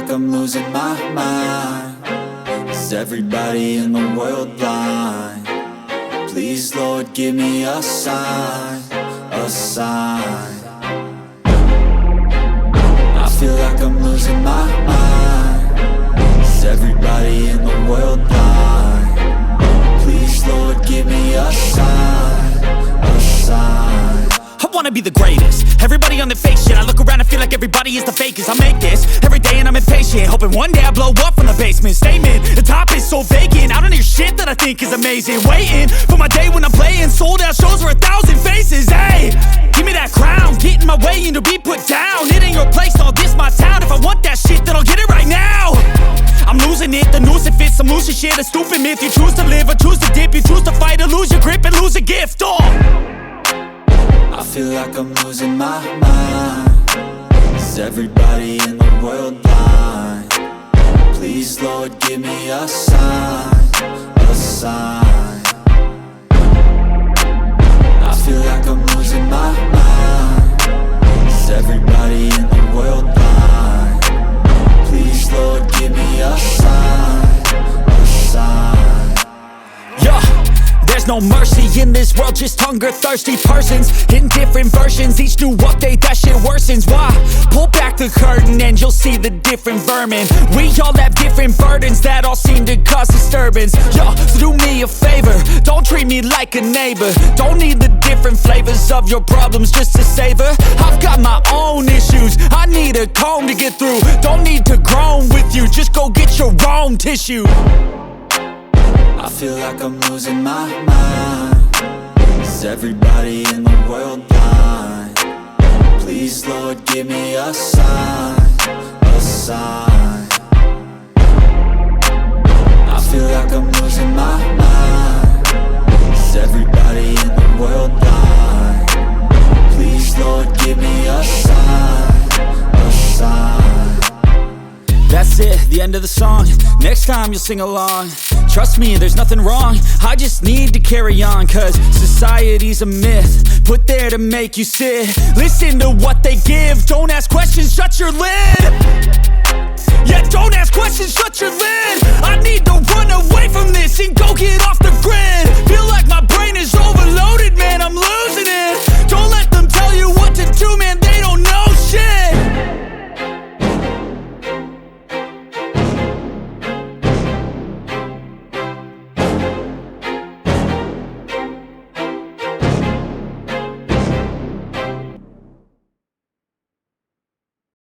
like I'm losing my mind. Is everybody in the world blind? Please, Lord, give me a sign, a sign. I feel like I'm losing my mind. Is everybody in the world blind? Please, Lord, give me a sign, a sign. I wanna be the greatest. Everybody on the fake shit. I look around and feel like everybody is the fakest. I make this every day and I'm impatient, hoping one day I blow up from the basement. Statement, the top is so vacant. I don't hear shit that I think is amazing. Waiting for my day when I'm playing sold out shows for 1,000 faces. Hey, give me that crown, get in my way and to be put down. It ain't your place, no, this my town. If I want that shit, then I'll get it right now. I'm losing it, the noose it fits, I'm losing shit. A stupid myth, you choose to live or choose to dip. You choose to fight or lose your grip and lose a gift. I feel like I'm losing my mind. Is everybody in the world blind? Please, Lord, give me a sign, a sign. I feel like I'm losing my mind. Is everybody in the world blind? Please, Lord, give me a sign, a sign. Yeah. There's no mercy in this world, just hunger-thirsty persons in different versions. Each new update, that shit worsens. Why? Pull back the curtain and you'll see the different vermin. We all have different burdens that all seem to cause disturbance. Yo, so do me a favor, don't treat me like a neighbor. Don't need the different flavors of your problems just to savor. I've got my own issues, I need a comb to get through. Don't need to groan with you, just go get your own tissue. I feel like I'm losing my mind. Is everybody in the world blind? Please, Lord, give me a sign, a sign. I feel like I'm losing my mind. Is everybody in the world blind? Please, Lord, give me a sign, a sign. That's it, the end of the song. Next time you'll sing along. Trust me, there's nothing wrong. I just need to carry on, cause society's a myth put there to make you sit. Listen to what they give. Don't ask questions, shut your lid. Yeah, don't ask questions, shut your lid. I need to run away from this and go get off the grid. Feel like my brain is overloaded, man, I'm losing it. Don't let them tell you what to do, man, they don't know shit.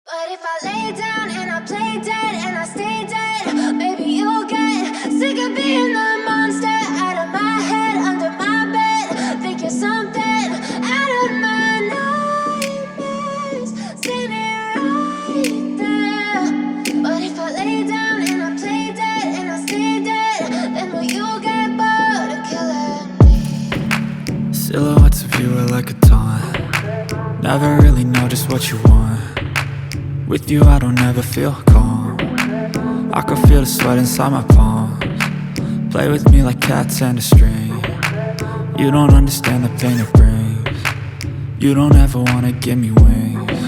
But if I lay down and I play dead and I stay dead, maybe you'll get sick of being the monster out of my head, under my bed. Think you're something out of my nightmares, standing right there. But if I lay down and I play dead and I stay dead, then will you get bored of killing me? Silhouettes of you are like a taunt. Never really know just what you want. With you I don't ever feel calm. I can feel the sweat inside my palms. Play with me like cats and a string. You don't understand the pain it brings. You don't ever wanna give me wings.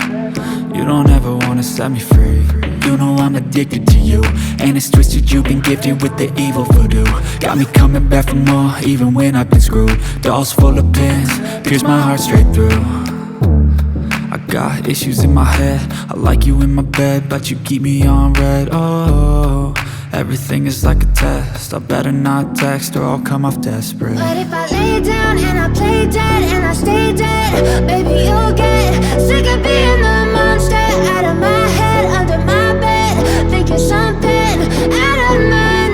You don't ever wanna set me free. You know I'm addicted to you, and it's twisted, you've been gifted with the evil voodoo. Got me coming back for more, even when I've been screwed. Dolls full of pins, pierce my heart straight through. I got issues in my head, I like you in my bed, but you keep me on red. Oh, everything is like a test. I better not text or I'll come off desperate. But if I lay down and I play dead and I stay dead, baby you'll get sick of being the monster out of my head, under my bed. Think you're something out of my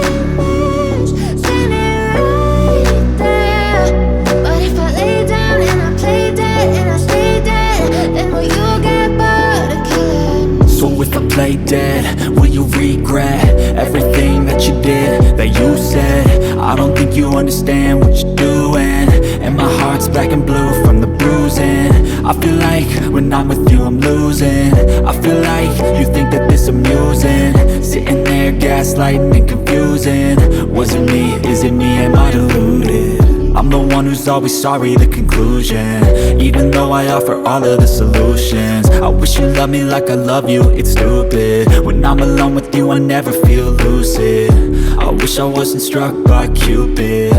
nightmares, standing right there. But if I lay down and I play dead and I stay dead, then will you get bored of killing me? So if I play dead, will you regret everything that you did, that you said? I don't think you understand what you're doing, and my heart's black and blue from the bruising. I feel like when I'm with you I'm losing. I feel like you think that this amusing, sitting there gaslighting and confusing. Was it me? Is it me? Am I deluded? I'm the one who's always sorry, the conclusion. Even though I offer all of the solutions, I wish you loved me like I love you, it's stupid. When I'm alone with you, I never feel lucid. I wish I wasn't struck by Cupid.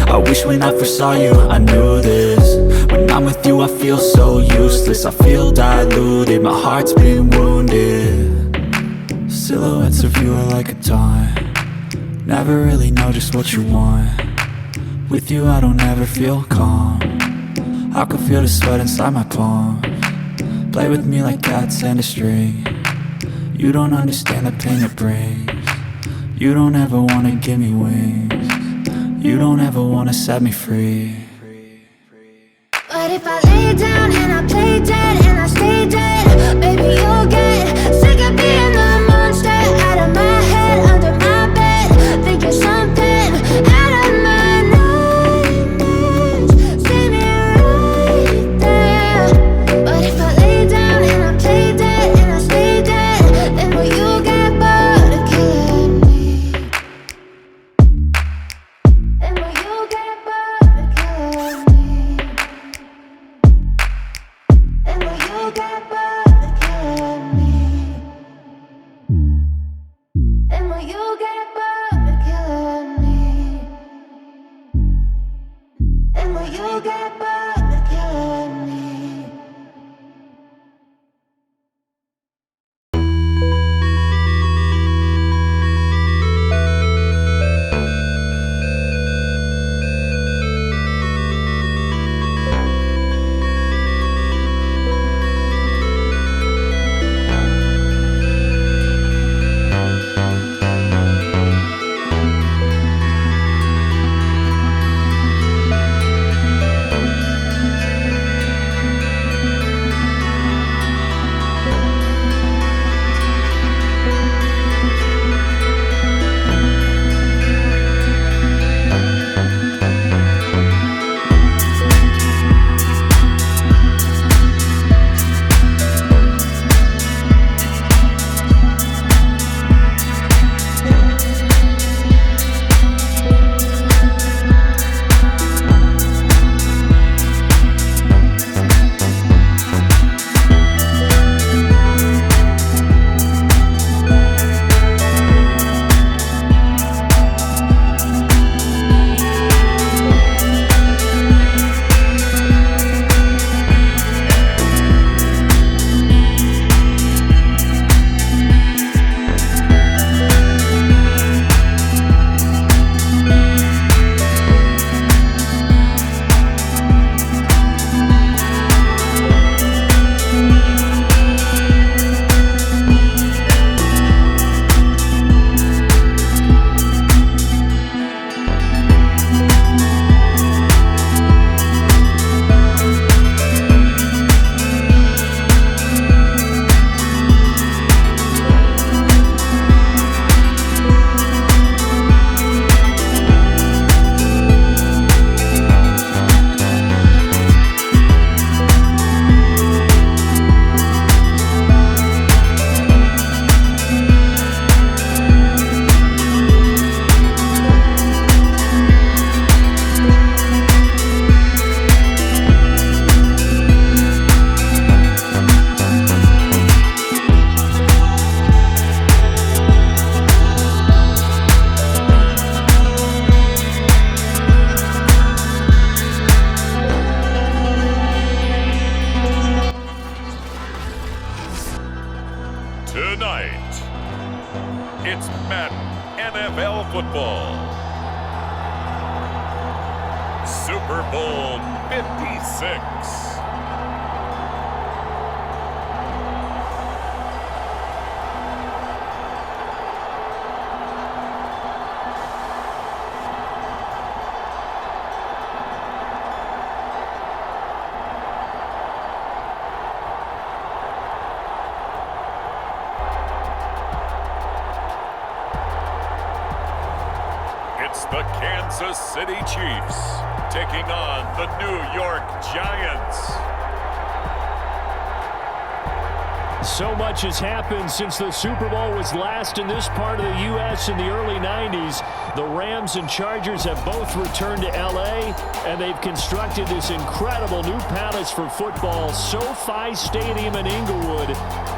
I wish when I first saw you, I knew this. When I'm with you, I feel so useless. I feel diluted, my heart's been wounded. Silhouettes of you are like a taunt. Never really know just what you want. With you I don't ever feel calm. I can feel the sweat inside my palms. Play with me like cats and a string. You don't understand the pain it brings. You don't ever wanna give me wings. You don't ever wanna set me free. But if I lay down and I play dead and I stay dead, baby you'll get sick of being the monster out of my head, under my bed, thinking something out of my nightmares. See me right there. But if I lay down and I play dead and I stay dead, then will you get bored of killing me? Then will you get bored of killing me? And will you get bored of killing me? And will you get bored of killing me? And will you get bored of killing me? Tonight, it's Madden NFL football. Super Bowl 56. It's the Kansas City Chiefs taking on the New York Giants. So much has happened since the Super Bowl was last in this part of the U.S. in the early 90s. The Rams and Chargers have both returned to L.A., and they've constructed this incredible new palace for football, SoFi Stadium in Inglewood.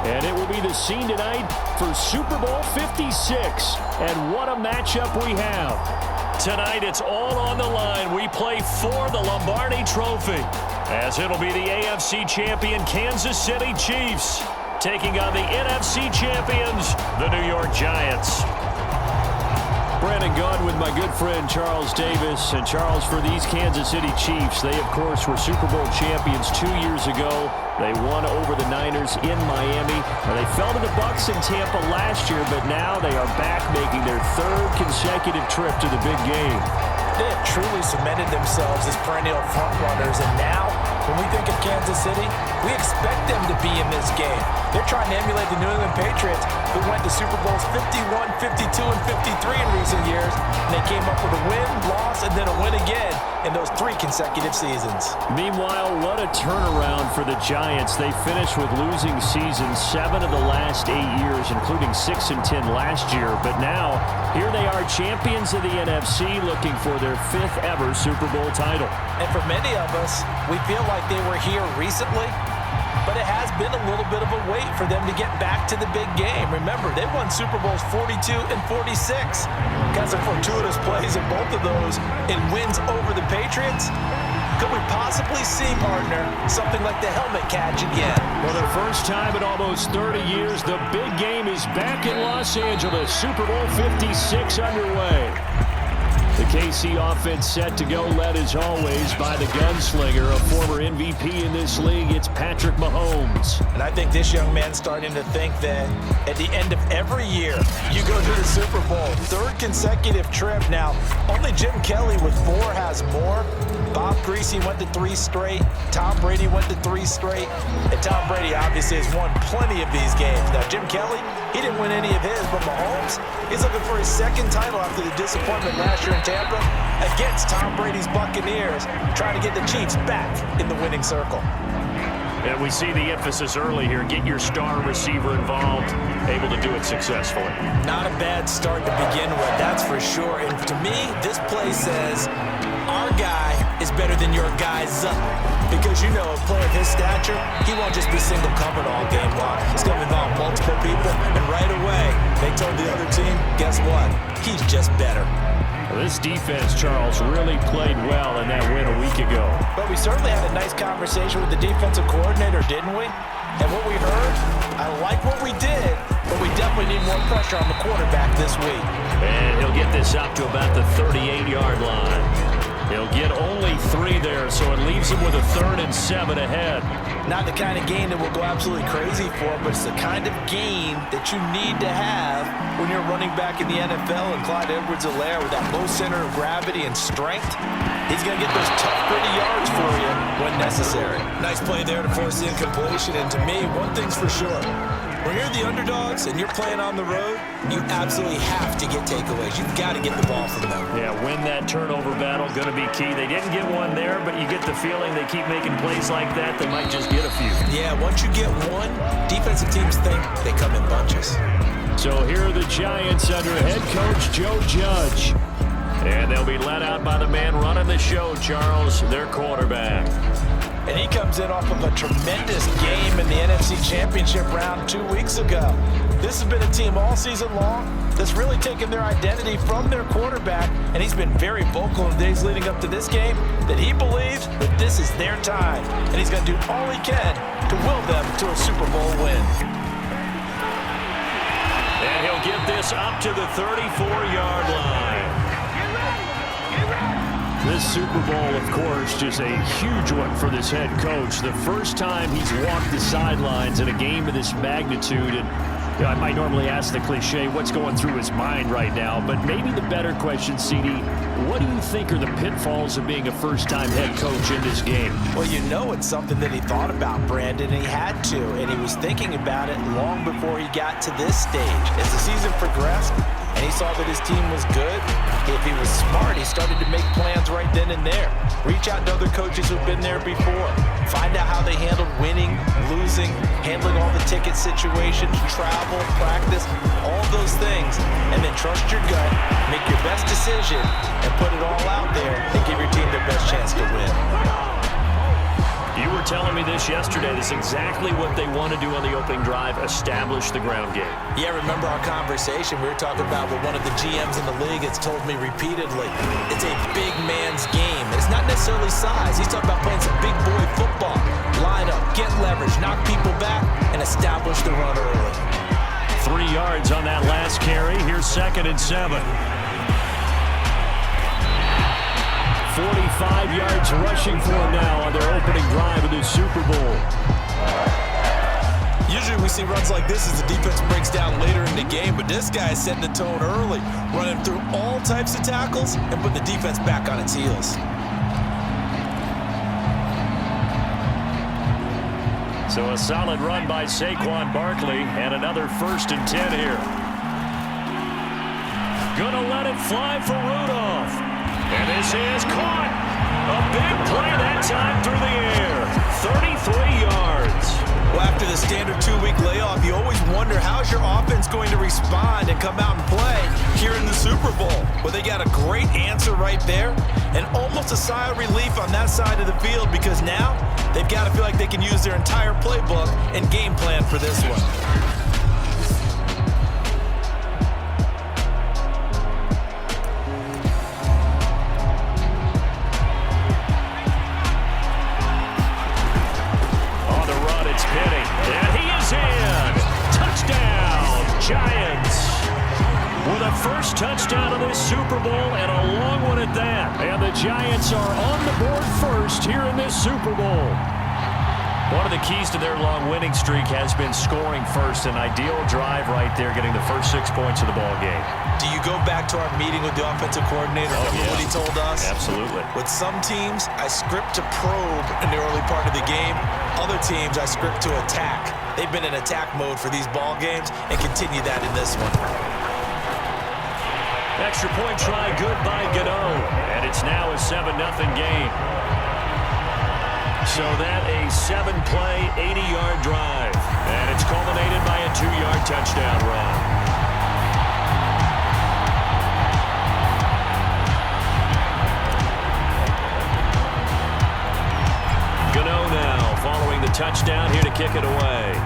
And it will be the scene tonight for Super Bowl 56. And what a matchup we have. Tonight, it's all on the line. We play for the Lombardi Trophy, as it'll be the AFC champion Kansas City Chiefs taking on the NFC champions, the New York Giants. Brandon Gaudin with my good friend Charles Davis. And Charles, for these Kansas City Chiefs, they of course were Super Bowl champions 2 years ago. They won over the Niners in Miami. Now, they fell to the Bucs in Tampa last year, but now they are back making their third consecutive trip to the big game. They have truly cemented themselves as perennial frontrunners, and now, when we think of Kansas City, we expect them to be in this game. They're trying to emulate the New England Patriots, who went to Super Bowls 51, 52, and 53 in recent years, and they came up with a win, loss, and then a win again in those 3 consecutive seasons. Meanwhile, what a turnaround for the Giants. They finished with losing seasons 7 of the last 8 years, including 6 and 10 last year. But now, here they are, champions of the NFC, looking for their 5th ever Super Bowl title. And for many of us, we feel like they were here recently, but it has been a little bit of a wait for them to get back to the big game. Remember, they won Super Bowls 42 and 46. Got some fortuitous plays in both of those in wins over the Patriots. Could we possibly see, partner, something like the helmet catch again? For the first time in almost 30 years, the big game is back in Los Angeles. Super Bowl 56 underway. The KC offense set to go, led as always by the gunslinger, a former MVP in this league. It's Patrick Mahomes. And I think this young man's starting to think that at the end of every year, you go to the Super Bowl. 3rd consecutive trip now. Only Jim Kelly with 4 has more. Bob Greasy went to 3 straight. Tom Brady went to 3 straight. And Tom Brady obviously has won plenty of these games. Now, Jim Kelly, he didn't win any of his, but Mahomes, he's looking for his 2nd title after the disappointment last year in Tampa against Tom Brady's Buccaneers, trying to get the Chiefs back in the winning circle. And we see the emphasis early here. Get your star receiver involved, able to do it successfully. Not a bad start to begin with, that's for sure. And to me, this play says, our guy is better than your guy's up. Because you know, a player of his stature, he won't just be single covered all game long. He's going to involve multiple people, and right away, they told the other team, guess what? He's just better. Well, this defense, Charles, really played well in that win a week ago. But we certainly had a nice conversation with the defensive coordinator, didn't we? And what we heard, I like what we did, but we definitely need more pressure on the quarterback this week. And he'll get this up to about the 38-yard line. He'll get only 3 there, so it leaves him with a 3rd and 7 ahead. Not the kind of gain that we'll go absolutely crazy for, but it's the kind of gain that you need to have when you're running back in the NFL. And Clyde Edwards-Helaire, with that low center of gravity and strength, he's going to get those tough, gritty yards for you when necessary. Nice play there to force the incompletion. And to me, one thing's for sure. When you're the underdogs and you're playing on the road, you absolutely have to get takeaways. You've got to get the ball from them. Yeah, win that turnover battle, going to be key. They didn't get one there, but you get the feeling they keep making plays like that, they might just get a few. Yeah, once you get one, defensive teams think they come in bunches. So here are the Giants under head coach Joe Judge. And they'll be led out by the man running the show, Charles, their quarterback. And he comes in off of a tremendous game in the NFC Championship round 2 weeks ago. This has been a team all season long that's really taken their identity from their quarterback, and he's been very vocal in the days leading up to this game that he believes that this is their time, and he's going to do all he can to will them to a Super Bowl win. And he'll get this up to the 34-yard line. This Super Bowl, of course, just a huge one for this head coach. The first time he's walked the sidelines in a game of this magnitude. And you know, I might normally ask the cliche, what's going through his mind right now? But maybe the better question, CD, what do you think are the pitfalls of being a first-time head coach in this game? Well, you know it's something that he thought about, Brandon, and he had to. And he was thinking about it long before he got to this stage. As the season progressed, and he saw that his team was good. If he was smart, he started to make plans right then and there. Reach out to other coaches who've been there before. Find out how they handled winning, losing, handling all the ticket situations, travel, practice, all those things, and then trust your gut, make your best decision, and put it all out there and give your team their best chance to win. You were telling me this yesterday. This is exactly what they want to do on the opening drive, establish the ground game. Yeah, remember our conversation? We were talking about what one of the GMs in the league has told me repeatedly. It's a big man's game. It's not necessarily size. He's talking about playing some big boy football. Line up, get leverage, knock people back, and establish the run early. 3 yards on that last carry. Here's 2nd and 7. 45 yards rushing for him now on their opening drive of the Super Bowl. Usually we see runs like this as the defense breaks down later in the game, but this guy is setting the tone early, running through all types of tackles and putting the defense back on its heels. So a solid run by Saquon Barkley and another 1st and 10 here. Gonna let it fly for Rudolph. And this is caught. A big play that time through the air. 33 yards. Well, after the standard 2-week layoff, you always wonder how's your offense going to respond and come out and play here in the Super Bowl. Well, they got a great answer right there and almost a sigh of relief on that side of the field because now they've got to feel like they can use their entire playbook and game plan for this one. First touchdown of this Super Bowl, and a long one at that. And the Giants are on the board first here in this Super Bowl. One of the keys to their long winning streak has been scoring first. An ideal drive right there, getting the first 6 points of the ball game. Do you go back to our meeting with the offensive coordinator? Remember what he told us? Absolutely. With some teams, I script to probe in the early part of the game. Other teams, I script to attack. They've been in attack mode for these ball games and continue that in this one. Extra point try good by Gano, and it's now a 7-0 game. So that a 7-play, 80-yard drive, and it's culminated by a 2-yard touchdown run. Gano now following the touchdown here to kick it away.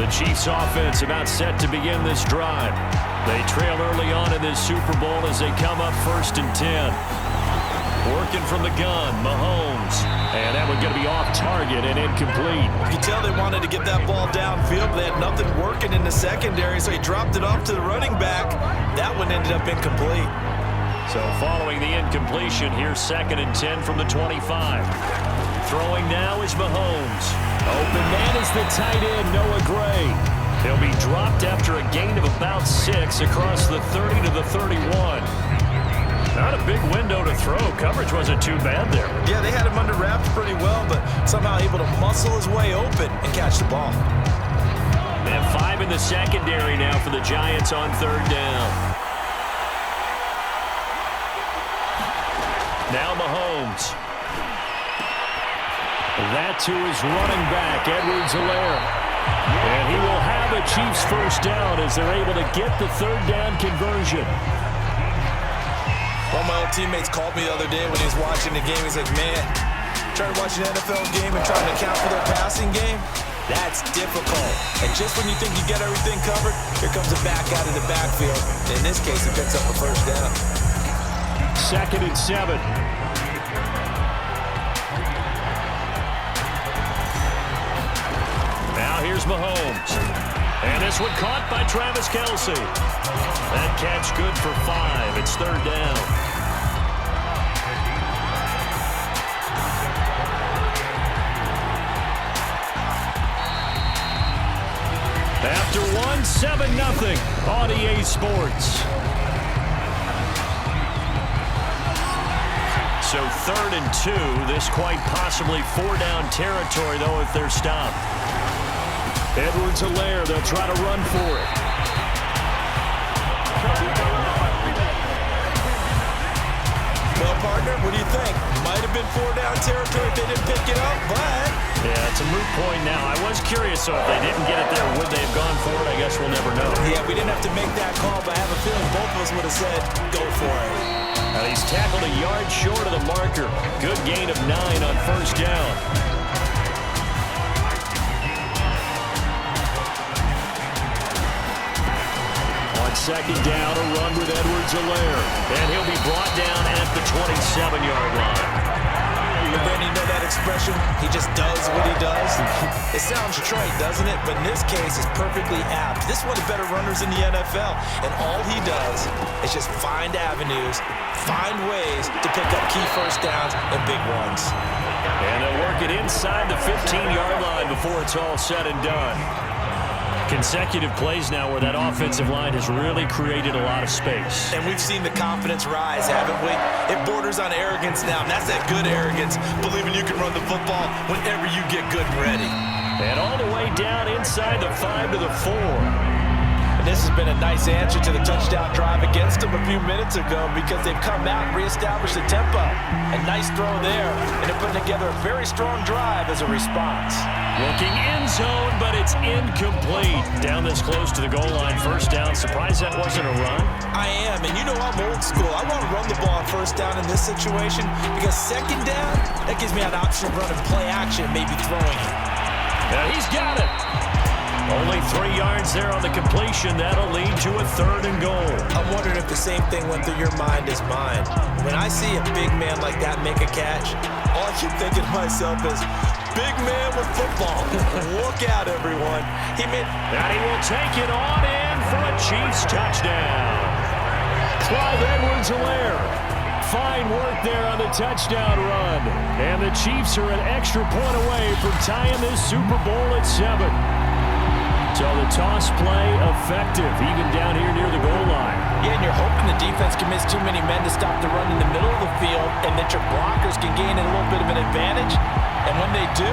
Chiefs offense about set to begin this drive. They trail early on in this Super Bowl as they come up 1st and 10. Working from the gun, Mahomes. And that one going to be off target and incomplete. You can tell they wanted to get that ball downfield, but they had nothing working in the secondary, so he dropped it off to the running back. That one ended up incomplete. So following the incompletion, here's 2nd and 10 from the 25. Throwing now is Mahomes. Open man is the tight end, Noah Gray. He'll be dropped after a gain of about 6 across the 30 to the 31. Not a big window to throw. Coverage wasn't too bad there. Yeah, they had him under wraps pretty well, but somehow able to muscle his way open and catch the ball. They have 5 in the secondary now for the Giants on 3rd down. Now Mahomes. That to his running back, Edwards-Helaire. And he will have a Chiefs first down as they're able to get the 3rd down conversion. One of my old teammates called me the other day when he was watching the game. He's like, man, trying to watch an NFL game and trying to account for their passing game, that's difficult. And just when you think you get everything covered, here comes a back out of the backfield. In this case, he picks up a first down. 2nd and 7. Now here's Mahomes. And this one caught by Travis Kelce. That catch good for 5. It's 3rd down. After one, 7-0 on EA Sports. So 3rd and 2. This quite possibly 4-down territory, though, if they're stopped. Edwards-Helaire, they'll try to run for it. Well, partner, what do you think? Might have been 4-down territory if they didn't pick it up, but... Yeah, it's a moot point now. I was curious, so if they didn't get it there, would they have gone for it? I guess we'll never know. Yeah, we didn't have to make that call, but I have a feeling both of us would have said, go for it. He's tackled a yard short of the marker. Good gain of 9 on 1st down. On 2nd down, a run with Edwards-Helaire. And he'll be brought down at the 27-yard line. Brandon, you know that expression? He just does what he does. It sounds trite, doesn't it? But in this case, it's perfectly apt. This is one of the better runners in the NFL. And all he does is just find avenues, find ways to pick up key first downs and big ones. And they'll work it inside the 15-yard line before it's all said and done. Consecutive plays now where that offensive line has really created a lot of space. And we've seen the confidence rise, haven't we? It borders on arrogance now, and that's that good arrogance, believing you can run the football whenever you get good and ready. And all the way down inside the 5 to the 4. And this has been a nice answer to the touchdown drive against them a few minutes ago because they've come out and reestablished the tempo. A nice throw there, and they're putting together a very strong drive as a response. Looking end zone, but it's incomplete. Down this close to the goal line, 1st down. Surprised that wasn't a run? I am, and you know I'm old school. I want to run the ball on 1st down in this situation because 2nd down, that gives me an option of running play action, maybe throwing it. Now he's got it. Only 3 yards there on the completion. That'll lead to a 3rd and goal. I'm wondering if the same thing went through your mind as mine. When I see a big man like that make a catch, all I keep thinking to myself is, big man with football. Look out, everyone. And he will take it on in for a Chiefs touchdown. Clyde Edwards-Helaire. Fine work there on the touchdown run. And the Chiefs are an extra point away from tying this Super Bowl at 7. So the toss play effective, even down here near the goal line. Yeah, and you're hoping the defense commits too many men to stop the run in the middle of the field and that your blockers can gain a little bit of an advantage. And when they do,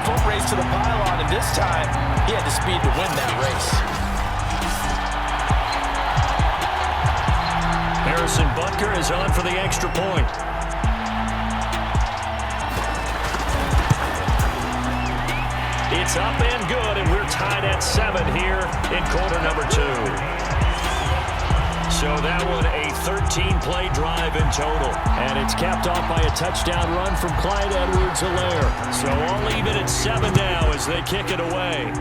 foot race to the pylon, and this time, he had the speed to win that race. Harrison Butker is on for the extra point. It's up and good, and we're tied at 7 here in quarter number 2. So that one a 13-play drive in total. And it's capped off by a touchdown run from Clyde Edwards-Helaire. So all even at 7 now as they kick it away.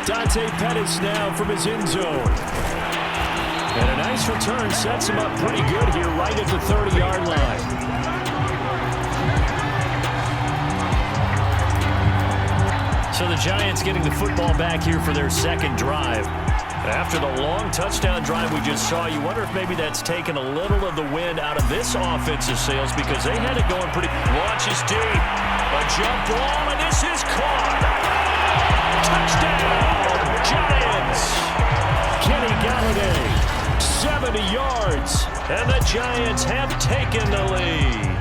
Dante Pettis now from his end zone. And a nice return sets him up pretty good here right at the 30-yard line. So the Giants getting the football back here for their 2nd drive. After the long touchdown drive we just saw, you wonder if maybe that's taken a little of the wind out of this offensive sails because they had it going pretty. Launches deep. A jump ball, and this is caught. Touchdown, Giants. Kenny Galladay, 70 yards, and the Giants have taken the lead.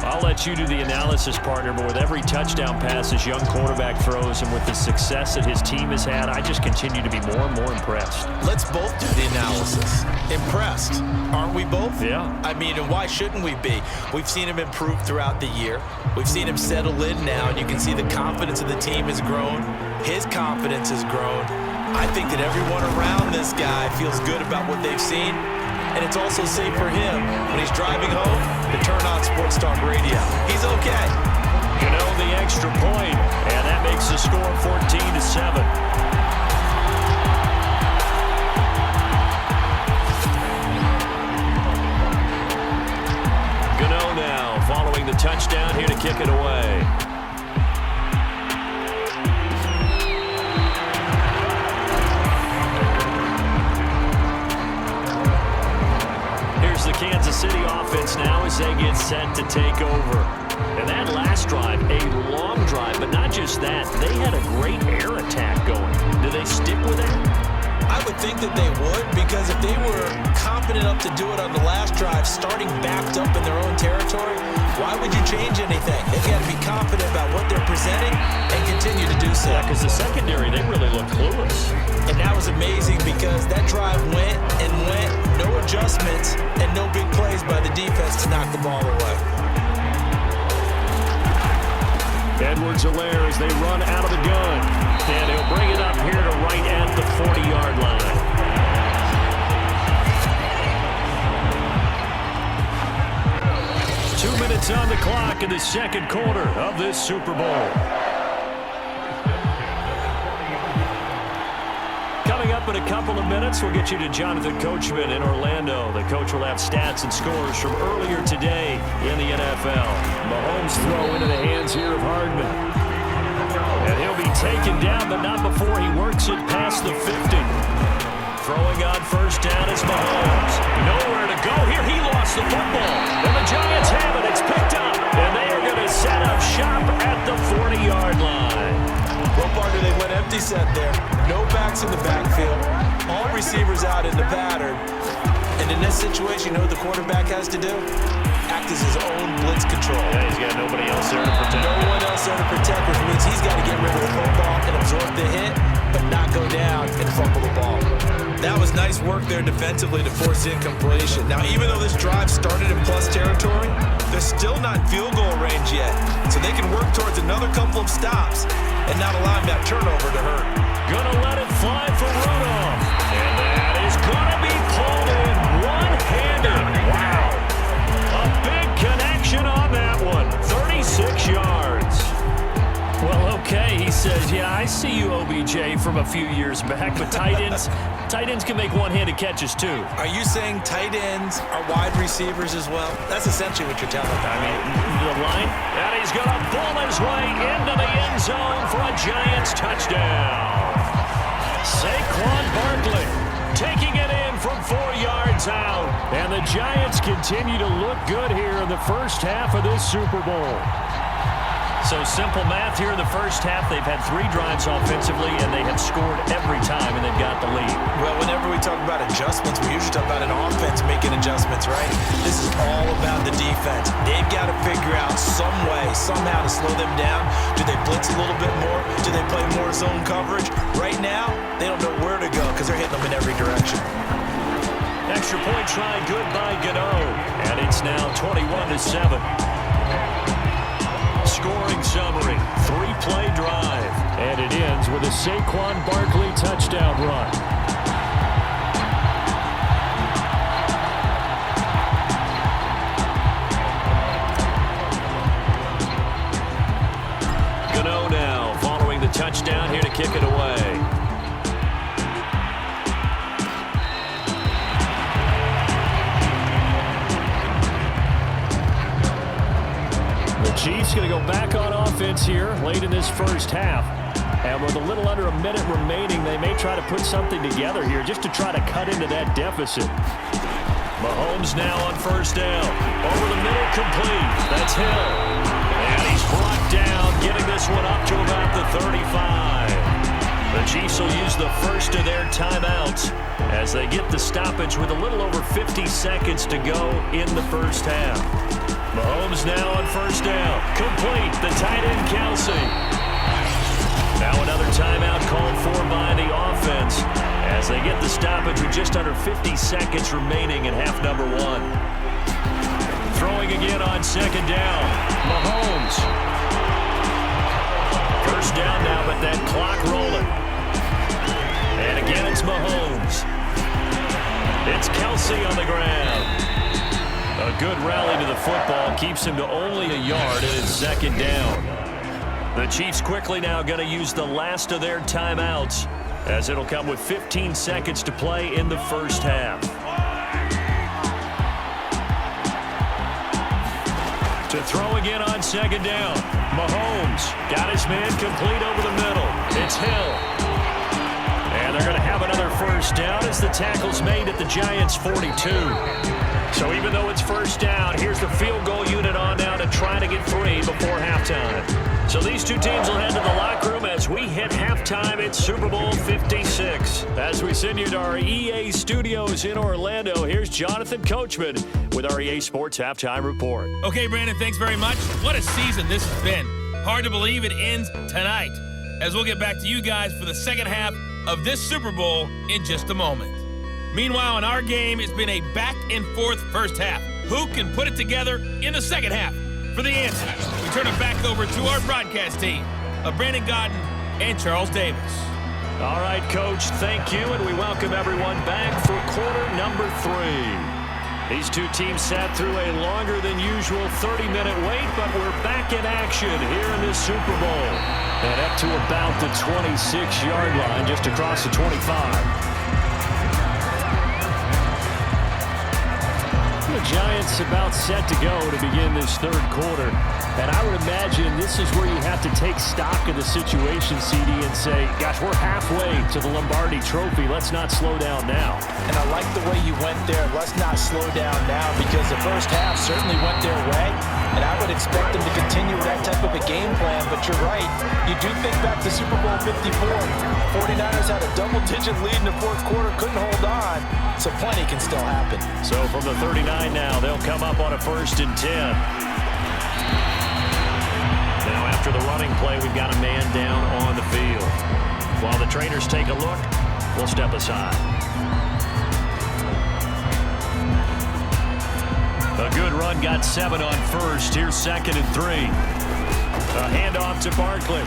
I'll let you do the analysis, partner, but with every touchdown pass this young quarterback throws and with the success that his team has had, I just continue to be more and more impressed. Let's both do the analysis. Impressed. Aren't we both? Yeah. I mean, and why shouldn't we be? We've seen him improve throughout the year. We've seen him settle in now, and you can see the confidence of the team has grown. His confidence has grown. I think that everyone around this guy feels good about what they've seen. And it's also safe for him when he's driving home to turn on Sports Talk Radio. He's okay. You know, the extra point, and that makes the score 14-7. Gano now following the touchdown here to kick it away. The Kansas City offense now as they get set to take over. And that last drive, a long drive, but not just that. They had a great air attack going. Do they stick with that? I would think that they would, because if they were confident enough to do it on the last drive, starting backed up in their own territory, why would you change anything? They've got to be confident about what they're presenting and continue to do so. Yeah, because the secondary, they really looked clueless. And that was amazing because that drive went and went, no adjustments, and no big plays by the defense to knock the ball away. Edwards-Helaire as they run out of the gun. And he'll bring it up here to right at the 40-yard line. Two minutes on the clock in the second quarter of this Super Bowl. Coming up in a couple of minutes, we'll get you to Jonathan Coachman in Orlando. The coach will have stats and scores from earlier today in the NFL. Mahomes throw into the hands here of Hardman. And he'll be taken down, but not before he works it past the 50. Throwing on first down is Mahomes. Nowhere to go here. He lost the football. And the Giants have it. It's picked up. And they are going to set up shop at the 40-yard line. What part do they went empty set there? No backs in the backfield. All receivers out in the pattern. And in this situation, you know what the quarterback has to do? Act as his own blitz control. Yeah, he's got nobody else there to protect. No one else there to protect, which means he's got to get rid of the football and absorb the hit, but not go down and fumble the ball. That was nice work there defensively to force incompletion. Now, even though this drive started in plus territory, they're still not in field goal range yet. So they can work towards another couple of stops and not allowing that turnover to hurt. Gonna let it fly for Rudolph. And that is gonna be pulled in one-handed. Wow. A big connection on that one. 36 yards. Well, okay, he says, yeah, I see you, OBJ, from a few years back, but tight ends can make one-handed catches too. Are you saying tight ends are wide receivers as well? That's essentially what you're telling me. I mean, the line, and he's going to pull his way into the end zone for a Giants touchdown. Saquon Barkley taking it in from 4 yards out. And the Giants continue to look good here in the first half of this Super Bowl. So simple math here in the first half. They've had 3 drives offensively, and they have scored every time, and they've got the lead. Well, whenever we talk about adjustments, we usually talk about an offense making adjustments, right? This is all about the defense. They've got to figure out some way, somehow to slow them down. Do they blitz a little bit more? Do they play more zone coverage? Right now, they don't know where to go because they're hitting them in every direction. Extra point try, good by Gano. And it's now 21-7. Scoring summary, 3-play drive. And it ends with a Saquon Barkley touchdown run. Gano now following the touchdown here to kick it away. Chiefs going to go back on offense here late in this first half. And with a little under a minute remaining, they may try to put something together here just to try to cut into that deficit. Mahomes now on first down. Over the middle, complete. That's Hill. And he's brought down, getting this one up to about the 35. The Chiefs will use the first of their timeouts as they get the stoppage with a little over 50 seconds to go in the first half. Mahomes now on first down. Complete. The tight end, Kelsey. Now another timeout called for by the offense as they get the stoppage with just under 50 seconds remaining in half number 1. Throwing again on second down. Mahomes. First down now, but that clock rolling. And again, it's Mahomes. It's Kelsey on the ground. A good rally to the football keeps him to only a yard, and it's second down. The Chiefs quickly now going to use the last of their timeouts as it'll come with 15 seconds to play in the first half. To throw again on second down. Mahomes got his man complete over the middle. It's Hill. And they're going to have another first down as the tackle's made at the Giants' 42. So even though it's first down, here's the field goal unit on now to try to get 3. halftime. So these two teams will head to the locker room as we hit halftime at Super Bowl 56. As we send you to our EA studios in Orlando, here's Jonathan Coachman with our EA Sports Halftime Report. Okay, Brandon, thanks very much. What a season this has been. Hard to believe it ends tonight, as we'll get back to you guys for the second half of this Super Bowl in just a moment. Meanwhile, in our game, it's been a back-and-forth first half. Who can put it together in the second half? For the answer, we turn it back over to our broadcast team of Brandon Gaudin and Charles Davis. All right, Coach, thank you, and we welcome everyone back for quarter number 3. These two teams sat through a longer than usual 30-minute wait, but we're back in action here in this Super Bowl. And up to about the 26-yard line, just across the 25. The Giants about set to go to begin this third quarter. And I would imagine this is where you have to take stock of the situation, CD, and say, gosh, we're halfway to the Lombardi Trophy. Let's not slow down now. And I like the way you went there. Let's not slow down now, because the first half certainly went their way. And I would expect them to continue that type of a game plan. But you're right. You do think back to Super Bowl 54. 49ers had a double-digit lead in the fourth quarter, couldn't hold on. So plenty can still happen. So from the 39 now, they'll come up on a 1st and 10. Now after the running play, we've got a man down on the field. While the trainers take a look, we'll step aside. A good run got 7 on first. Here's 2nd and 3. A handoff to Barkley.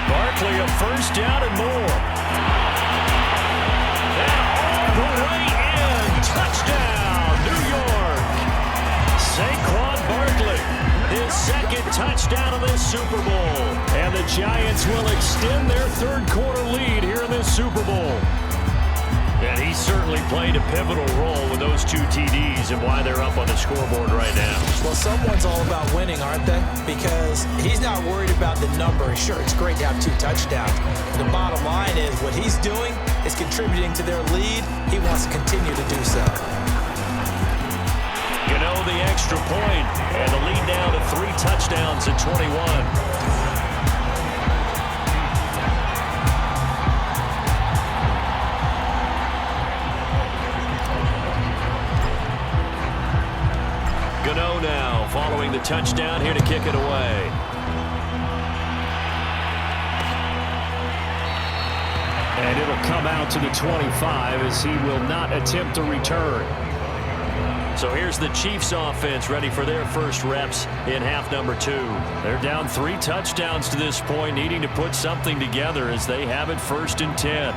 Barkley a first down and more. And all the way in. Touchdown, New York. Saquon Barkley, his 2nd touchdown of this Super Bowl. And the Giants will extend their third quarter lead here in this Super Bowl. And he certainly played a pivotal role with those 2 TDs and why they're up on the scoreboard right now. Well, someone's all about winning, aren't they? Because he's not worried about the number. Sure, it's great to have 2 touchdowns. The bottom line is what he's doing is contributing to their lead. He wants to continue to do so. The extra point, and the lead down to 3 touchdowns at 21. Gano now following the touchdown here to kick it away. And it'll come out to the 25 as he will not attempt to return. So here's the Chiefs offense ready for their first reps in half number 2. They're down 3 touchdowns to this point, needing to put something together as they have it 1st and 10.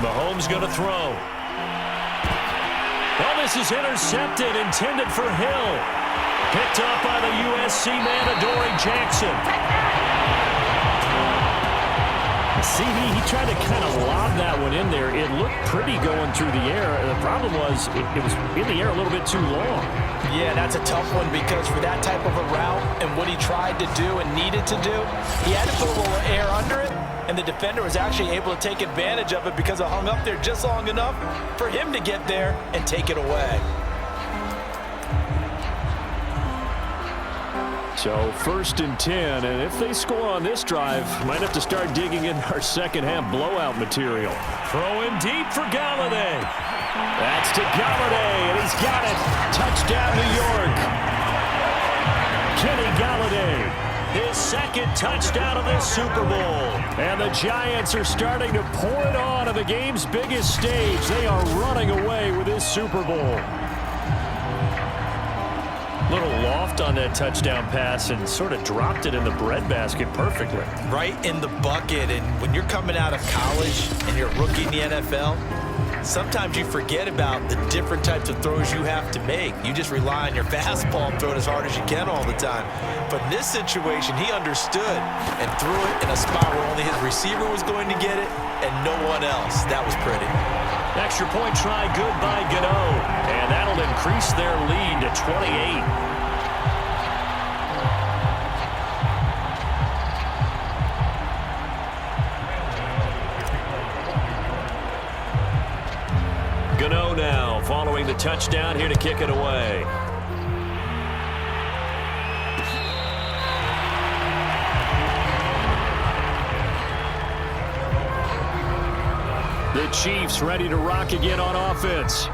Mahomes going to throw. Well, this is intercepted, intended for Hill. Picked up by the USC man, Adoree Jackson. CD, he tried to kind of lob that one in there. It looked pretty going through the air. The problem was it was in the air a little bit too long. Yeah, that's a tough one, because for that type of a route and what he tried to do and needed to do, he had to put a little air under it. And the defender was actually able to take advantage of it because it hung up there just long enough for him to get there and take it away. So 1st and 10, and if they score on this drive, might have to start digging in our second half blowout material. Throwing deep for Galladay. That's to Galladay, and he's got it. Touchdown, New York. Kenny Galladay. His 2nd touchdown of this Super Bowl. And the Giants are starting to pour it on the game's biggest stage. They are running away with this Super Bowl. Little loft on that touchdown pass and sort of dropped it in the breadbasket perfectly. Right in the bucket. And when you're coming out of college and you're a rookie in the NFL, sometimes you forget about the different types of throws you have to make. You just rely on your fastball and throw it as hard as you can all the time. But in this situation, he understood and threw it in a spot where only his receiver was going to get it and no one else. That was pretty. Extra point try good by Gano. And that'll increase their lead to 28. Gano now following the touchdown here to kick it away. The Chiefs ready to rock again on offense.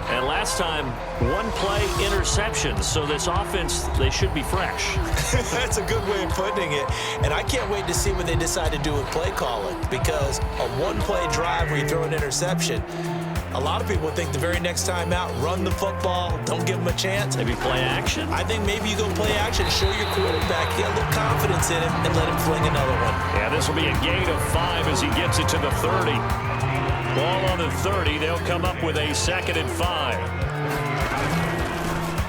And last time, one play interception. So this offense, they should be fresh. That's a good way of putting it. And I can't wait to see what they decide to do with play calling. Because a one-play drive where you throw an interception, a lot of people think the very next time out, run the football, don't give them a chance. Maybe play action? I think maybe you go play action, show your quarterback, get a little confidence in him, and let him fling another one. Yeah, this will be a gain of 5 as he gets it to the 30. Ball on the 30. They'll come up with a 2nd and 5.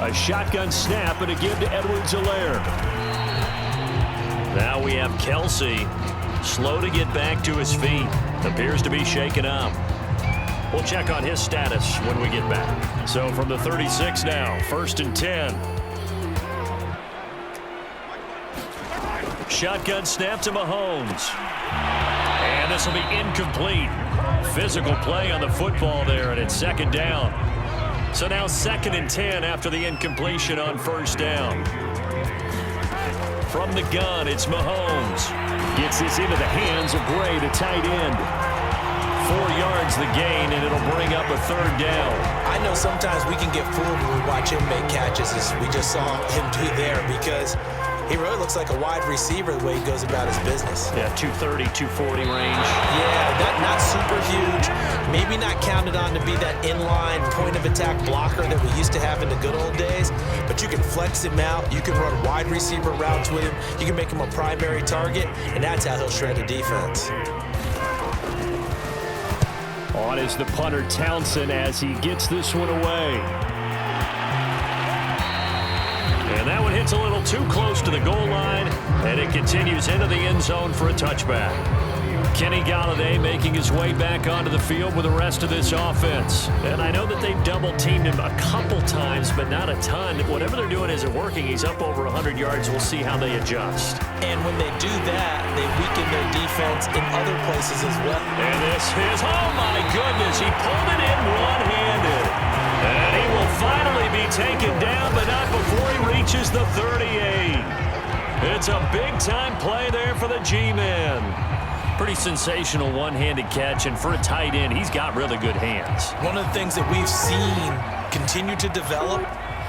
A shotgun snap and a give to Edwards-Helaire. Now we have Kelsey. Slow to get back to his feet. Appears to be shaken up. We'll check on his status when we get back. So from the 36 now, 1st and 10. Shotgun snap to Mahomes. And this will be incomplete. Physical play on the football there, and it's 2nd down. So now 2nd and 10 after the incompletion on 1st down. From the gun, it's Mahomes. Gets this into the hands of Gray, the tight end. 4 yards the gain, and it'll bring up a 3rd down. I know sometimes we can get fooled when we watch him make catches, as we just saw him do there, because he really looks like a wide receiver the way he goes about his business. Yeah, 230, 240 range. Yeah, not super huge. Maybe not counted on to be that inline point-of-attack blocker that we used to have in the good old days, but you can flex him out. You can run wide receiver routes with him. You can make him a primary target, and that's how he'll shred a defense. On is the punter Townsend as he gets this one away. And that one hits a little too close to the goal line, and it continues into the end zone for a touchback. Kenny Golladay making his way back onto the field with the rest of this offense. And I know that they've double-teamed him a couple times, but not a ton. Whatever they're doing isn't working. He's up over 100 yards. We'll see how they adjust. And when they do that, they weaken their defense in other places as well. And this is, oh my goodness, he pulled it in one-handed. And he will finally be taken down, but not before he reaches the 38. It's a big-time play there for the G-Man. Pretty sensational one-handed catch, and for a tight end, he's got really good hands. One of the things that we've seen continue to develop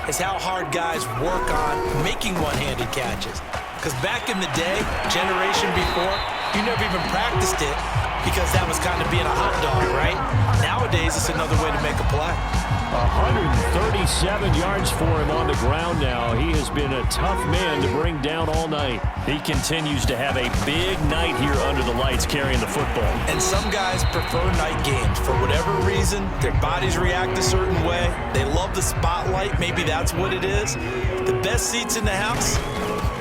is how hard guys work on making one-handed catches. Because back in the day, generation before, you never even practiced it because that was kind of being a hot dog, right? Nowadays, it's another way to make a play. 137 yards for him on the ground now. He has been a tough man to bring down all night. He continues to have a big night here under the lights carrying the football. And some guys prefer night games. For whatever reason, their bodies react a certain way. They love the spotlight. Maybe that's what it is. The best seats in the house,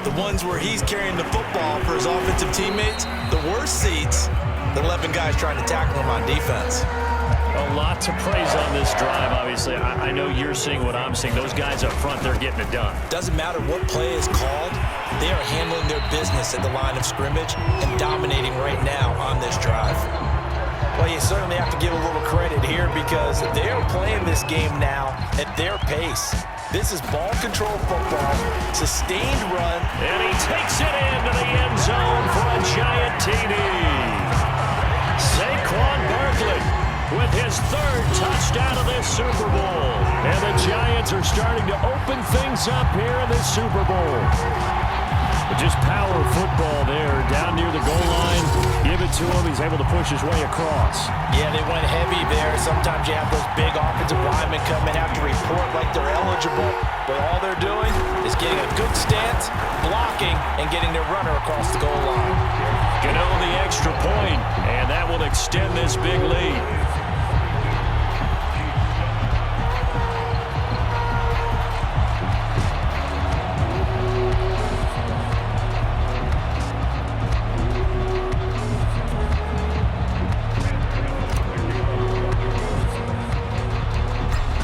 the ones where he's carrying the football for his offensive teammates. The worst seats, the 11 guys trying to tackle him on defense. A lot to praise on this drive, obviously. I know you're seeing what I'm seeing. Those guys up front, they're getting it done. Doesn't matter what play is called. They are handling their business at the line of scrimmage and dominating right now on this drive. Well, you certainly have to give a little credit here because they are playing this game now at their pace. This is ball control football, sustained run. And he takes it into the end zone for a giant TD. Saquon Barkley with his 3rd touchdown of this Super Bowl. And the Giants are starting to open things up here in this Super Bowl. But just power football there down near the goal line. Give it to him. He's able to push his way across. Yeah, they went heavy there. Sometimes you have those big offensive linemen come in, have to report like they're eligible. But all they're doing is getting a good stance, blocking, and getting their runner across the goal line. Gano the extra point, and that will extend this big lead.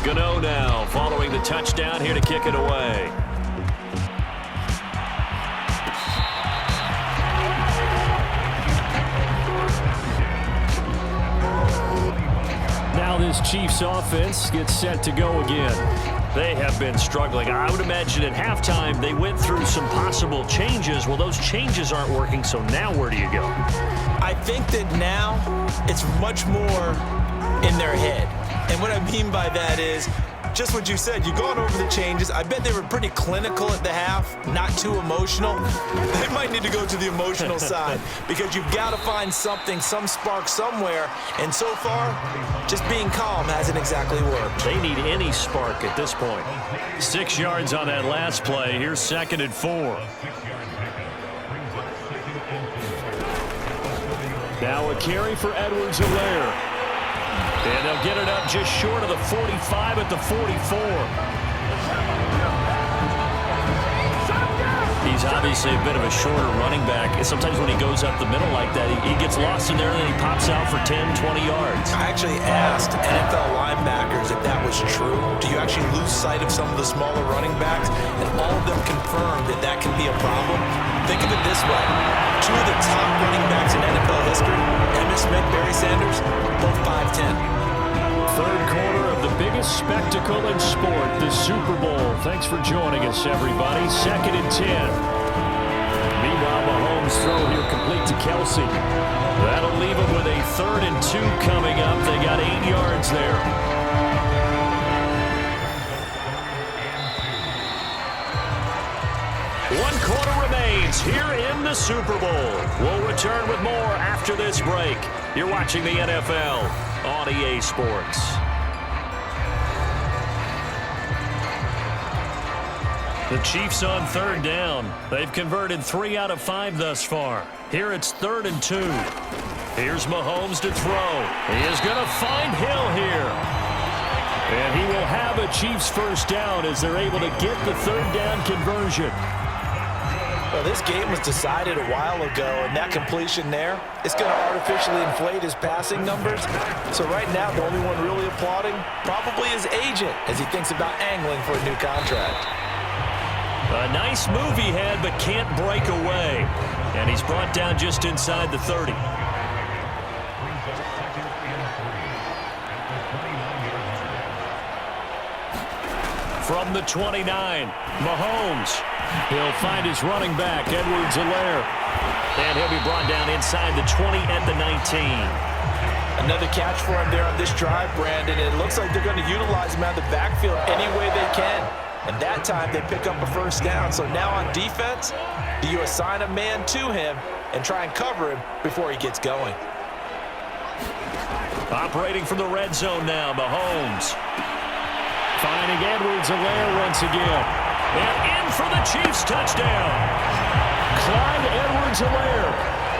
Gano now following the touchdown here to kick it away. Now this Chiefs offense gets set to go again. They have been struggling. I would imagine at halftime they went through some possible changes. Well, those changes aren't working, so now where do you go? I think that now it's much more in their head. And what I mean by that is just what you said. You've gone over the changes. I bet they were pretty clinical at the half, not too emotional. They might need to go to the emotional side because you've got to find something, some spark somewhere. And so far, just being calm hasn't exactly worked. They need any spark at this point. 6 yards on that last play. Here's 2nd and 4. Now a carry for Edwards-Helaire. And they'll get it up just short of the 45 at the 44. He's obviously a bit of a shorter running back. Sometimes when he goes up the middle like that, he gets lost in there and then he pops out for 10, 20 yards. I actually asked NFL linebackers if that was true. Do you actually lose sight of some of the smaller running backs? And all of them confirmed that that can be a problem. Think of it this way. 2 of the top running backs in NFL history, Emmitt Smith, Barry Sanders, both 5'10". Third quarter of the biggest spectacle in sport, the Super Bowl. Thanks for joining us, everybody. 2nd and 10. Meanwhile, Mahomes' throw here complete to Kelsey. That'll leave him with a 3rd and 2 coming up. They got 8 yards there. One quarter remains here in the Super Bowl. We'll return with more after this break. You're watching the NFL on EA Sports. The Chiefs on 3rd down. They've converted 3 out of 5 thus far. Here it's 3rd and 2. Here's Mahomes to throw. He is going to find Hill here. And he will have a Chiefs first down as they're able to get the 3rd down conversion. Well, this game was decided a while ago, and that completion there, it's going to artificially inflate his passing numbers. So right now, the only one really applauding probably his agent as he thinks about angling for a new contract. A nice move he had, but can't break away. And he's brought down just inside the 30. From the 29, Mahomes. He'll find his running back, Edwards-Helaire. And he'll be brought down inside the 20 at the 19. Another catch for him there on this drive, Brandon. It looks like they're going to utilize him out of the backfield any way they can. And that time they pick up a first down. So now on defense, do you assign a man to him and try and cover him before he gets going? Operating from the red zone now, Mahomes. Finding Edwards-Helaire once again. And in for the Chiefs touchdown. Clyde Edwards-Helaire,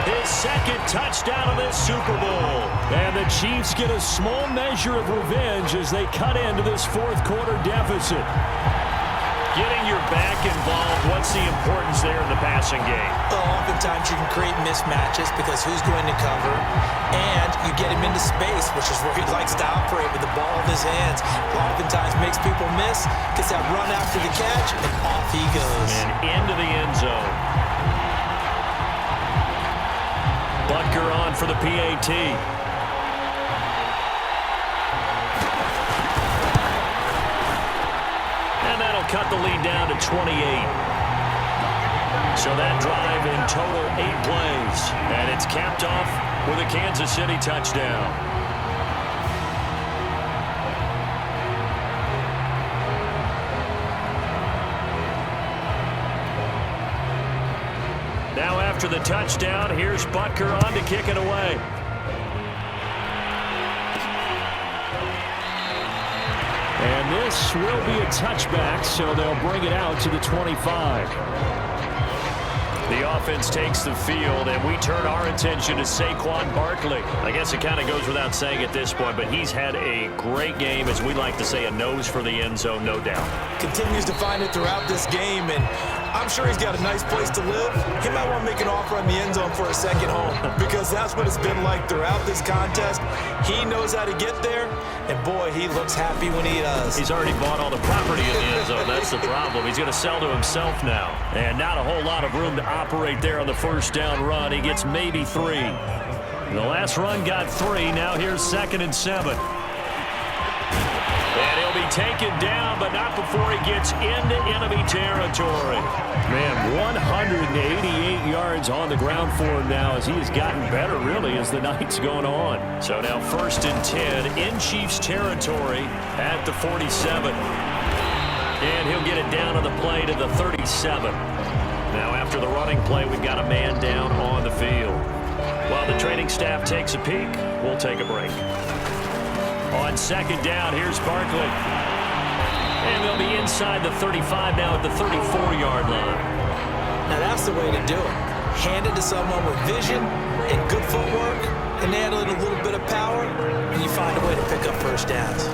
his 2nd touchdown of this Super Bowl. And the Chiefs get a small measure of revenge as they cut into this 4th quarter deficit. Getting your back involved, what's the importance there in the passing game? Well, oftentimes you can create mismatches because who's going to cover, and you get him into space, which is where he likes to operate with the ball in his hands. Oftentimes makes people miss, gets that run after the catch, and off he goes. And into the end zone. Butker on for the PAT. Cut the lead down to 28. So that drive in total 8 plays. And it's capped off with a Kansas City touchdown. Now after the touchdown, here's Butker on to kick it away. And this will be a touchback, so they'll bring it out to the 25. The offense takes the field, and we turn our attention to Saquon Barkley. I guess it kind of goes without saying at this point, but he's had a great game, as we like to say, a nose for the end zone, no doubt. Continues to find it throughout this game, and I'm sure he's got a nice place to live. He might want to make an offer on the end zone for a second home because that's what it's been like throughout this contest. He knows how to get there, and boy, he looks happy when he does. He's already bought all the property in the end zone. That's the problem. He's going to sell to himself now. And not a whole lot of room to operate there on the first down run. He gets maybe 3. The last run got 3. Now here's 2nd and 7. And he'll be taken down, but not before he gets into enemy territory. Man, 188 yards on the ground for him now as he has gotten better, really, as the night's going on. So now 1st and 10 in Chiefs territory at the 47. And he'll get it down on the play to the 37. Now after the running play, we've got a man down on the field. While the training staff takes a peek, we'll take a break. On 2nd down, here's Barkley. And they'll be inside the 35 now at the 34-yard line. Now that's the way to do it. Hand it to someone with vision and good footwork, and add a little bit of power, and you find a way to pick up first downs.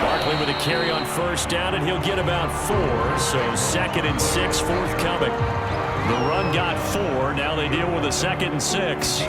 Barkley with a carry on 1st down, and he'll get about 4. So 2nd and 6 forthcoming. The run got 4. Now they deal with a 2nd and 6.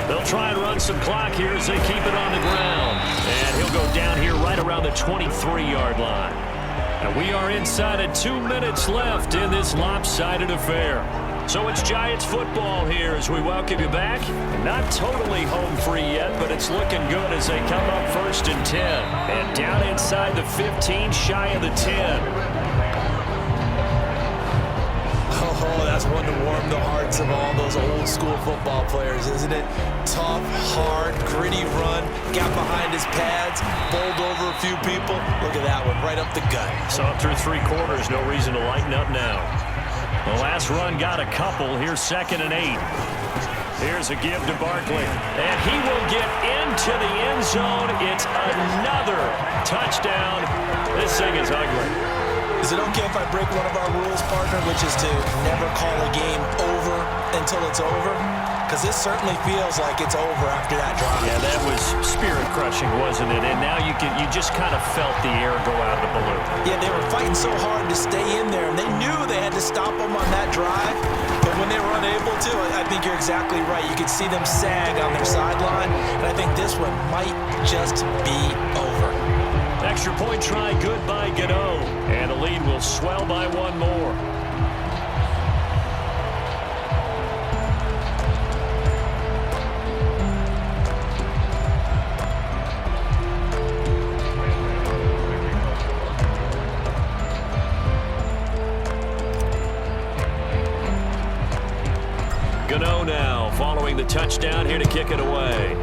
They'll try and run some clock here as they keep it on the ground. And he'll go down here right around the 23-yard line. And we are inside of 2 minutes left in this lopsided affair. So it's Giants football here as we welcome you back. Not totally home free yet, but it's looking good as they come up 1st and 10. And down inside the 15, shy of the 10. Oh, that's one to warm the hearts of all those old school football players, isn't it? Tough, hard, gritty run, got behind his pads, bowled over a few people. Look at that one, right up the gut. Saw through 3 quarters, no reason to lighten up now. The last run got a couple. Here's 2nd and 8. Here's a give to Barkley. And he will get into the end zone. It's another touchdown. This thing is ugly. Is it okay if I break one of our rules, partner, which is to never call a game over until it's over? Because this certainly feels like it's over after that drive. Yeah, that was spirit-crushing, wasn't it? And now you just kind of felt the air go out of the balloon. Yeah, they were fighting so hard to stay in there, and they knew they had to stop them on that drive. But when they were unable to, I think you're exactly right. You could see them sag on their sideline, and I think this one might just be over. Extra point try, good by Gano. And the lead will swell by 1 more. Gano now following the touchdown here to kick it away.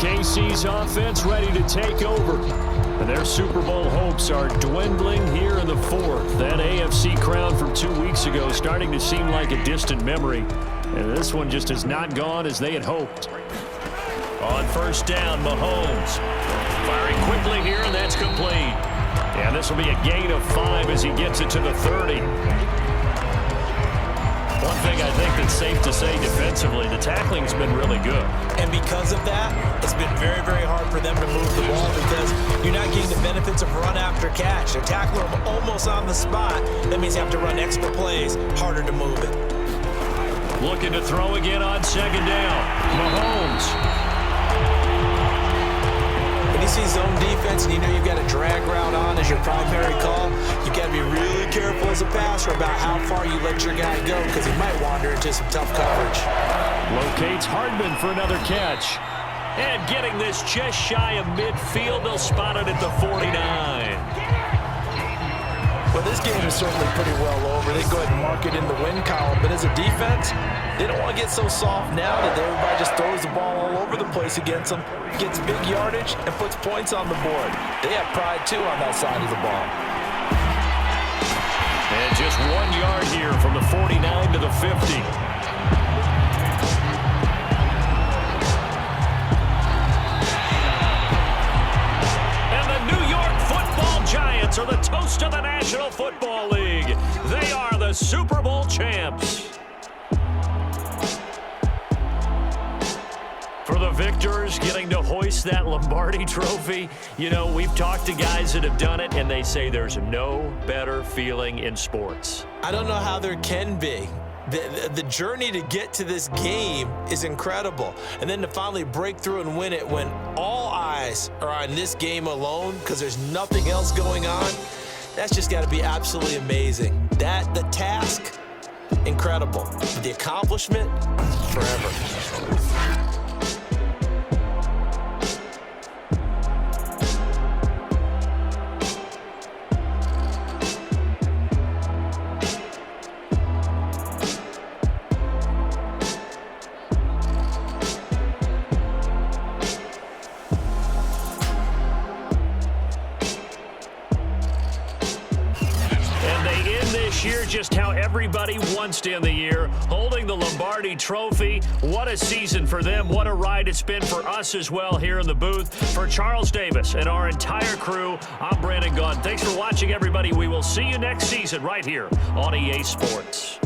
KC's offense ready to take over. And their Super Bowl hopes are dwindling here in the 4th. That AFC crown from 2 weeks ago starting to seem like a distant memory. And this one just has not gone as they had hoped. On 1st down, Mahomes firing quickly here, and that's complete. And this will be a gain of 5 as he gets it to the 30. One thing I think that's safe to say defensively, the tackling's been really good. And because of that, it's been very, very hard for them to move the ball because you're not getting the benefits of run after catch. They're tackling them almost on the spot. That means you have to run extra plays, harder to move it. Looking to throw again on 2nd down. Mahomes. When you see zone defense and you know you've got a drag route on as your primary call, you've got to be really careful as a passer about how far you let your guy go because he might wander into some tough coverage. Locates Hardman for another catch. And getting this just shy of midfield, they'll spot it at the 49. Well, this game is certainly pretty well over. They go ahead and mark it in the win column, but as a defense, they don't want to get so soft now that everybody just throws the ball all over the place against them, gets big yardage, and puts points on the board. They have pride, too, on that side of the ball. And just 1 yard here from the 49 to the 50. Giants are the toast of the National Football League. They are the Super Bowl champs. victors getting to hoist that Lombardi trophy. You know, we've talked to guys that have done it, and they say there's no better feeling in sports. I don't know how there can be. The journey to get to this game is incredible. And then to finally break through and win it when all eyes are on this game alone because there's nothing else going on, that's just got to be absolutely amazing. The task, incredible. The accomplishment, forever. Year just how everybody wants to end the year, holding the Lombardi trophy. What a season for them. What a ride it's been for us as well here in the booth. For Charles Davis and our entire crew, I'm Brandon Gaudin. Thanks for watching, everybody. We will see you next season right here on EA Sports.